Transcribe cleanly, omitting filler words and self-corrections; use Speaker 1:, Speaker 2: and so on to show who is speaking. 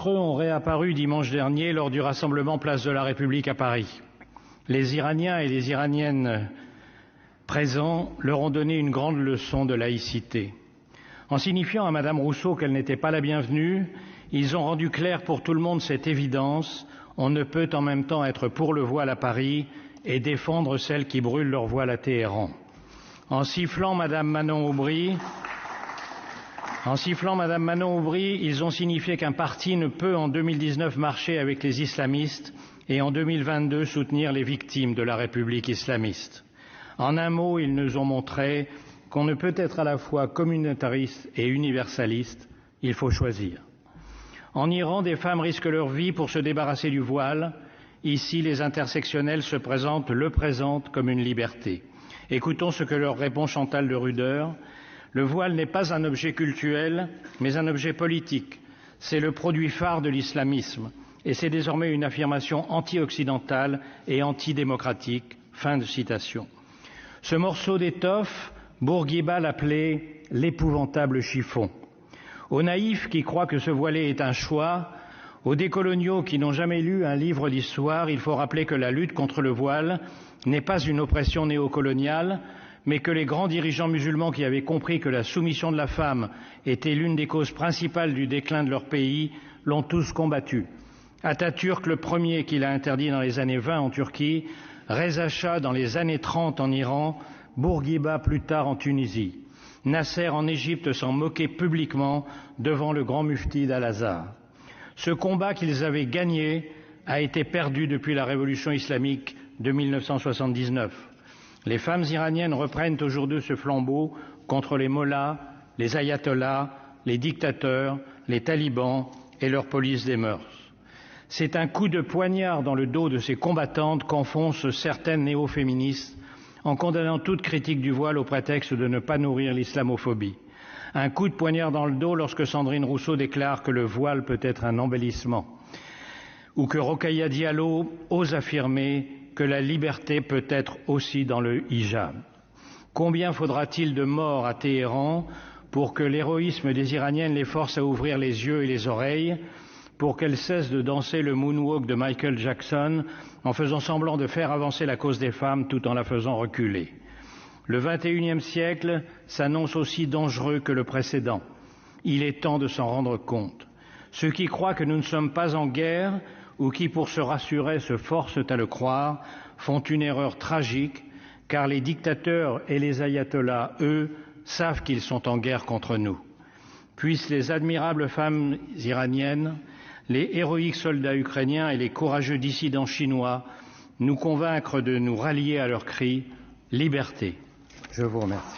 Speaker 1: d'entre eux ont réapparu dimanche dernier lors du rassemblement Place de la République à Paris. Les Iraniens et les Iraniennes présents leur ont donné une grande leçon de laïcité. En signifiant à Madame Rousseau qu'elle n'était pas la bienvenue, ils ont rendu clair pour tout le monde cette évidence: on ne peut en même temps être pour le voile à Paris et défendre celles qui brûlent leur voile à Téhéran. En sifflant Madame Manon Aubry, ils ont signifié qu'un parti ne peut en 2019 marcher avec les islamistes et en 2022 soutenir les victimes de la République islamiste. En un mot, ils nous ont montré qu'on ne peut être à la fois communautariste et universaliste, il faut choisir. En Iran, des femmes risquent leur vie pour se débarrasser du voile. Ici, les intersectionnels se présentent comme une liberté. Écoutons ce que leur répond Chantal de Rudeur. Le voile n'est pas un objet cultuel, mais un objet politique. C'est le produit phare de l'islamisme. Et c'est désormais une affirmation anti-occidentale et antidémocratique. Fin de citation. Ce morceau d'étoffe, Bourguiba l'appelait l'épouvantable chiffon. Aux naïfs qui croient que se voiler est un choix, aux décoloniaux qui n'ont jamais lu un livre d'histoire, il faut rappeler que la lutte contre le voile n'est pas une oppression néocoloniale, mais que les grands dirigeants musulmans qui avaient compris que la soumission de la femme était l'une des causes principales du déclin de leur pays l'ont tous combattu. Atatürk, le premier qui l'a interdit dans les années 20 en Turquie, Reza Shah dans les années 30 en Iran, Bourguiba plus tard en Tunisie. Nasser en Égypte s'en moquait publiquement devant le grand mufti d'Al-Azhar. Ce combat qu'ils avaient gagné a été perdu depuis la révolution islamique de 1979. Les femmes iraniennes reprennent aujourd'hui ce flambeau contre les mollahs, les ayatollahs, les dictateurs, les talibans et leur police des mœurs. C'est un coup de poignard dans le dos de ces combattantes qu'enfoncent certaines néo-féministes en condamnant toute critique du voile au prétexte de ne pas nourrir l'islamophobie. Un coup de poignard dans le dos lorsque Sandrine Rousseau déclare que le voile peut être un embellissement, ou que Rokhaya Diallo ose affirmer que la liberté peut être aussi dans le hijab. Combien faudra-t-il de morts à Téhéran pour que l'héroïsme des Iraniennes les force à ouvrir les yeux et les oreilles, pour qu'elles cessent de danser le moonwalk de Michael Jackson en faisant semblant de faire avancer la cause des femmes tout en la faisant reculer. Le XXIe siècle s'annonce aussi dangereux que le précédent. Il est temps de s'en rendre compte. Ceux qui croient que nous ne sommes pas en guerre ou qui, pour se rassurer, se forcent à le croire, font une erreur tragique, car les dictateurs et les ayatollahs, eux, savent qu'ils sont en guerre contre nous. Puissent les admirables femmes iraniennes, les héroïques soldats ukrainiens et les courageux dissidents chinois nous convaincre de nous rallier à leur cri « Liberté ». Je vous remercie.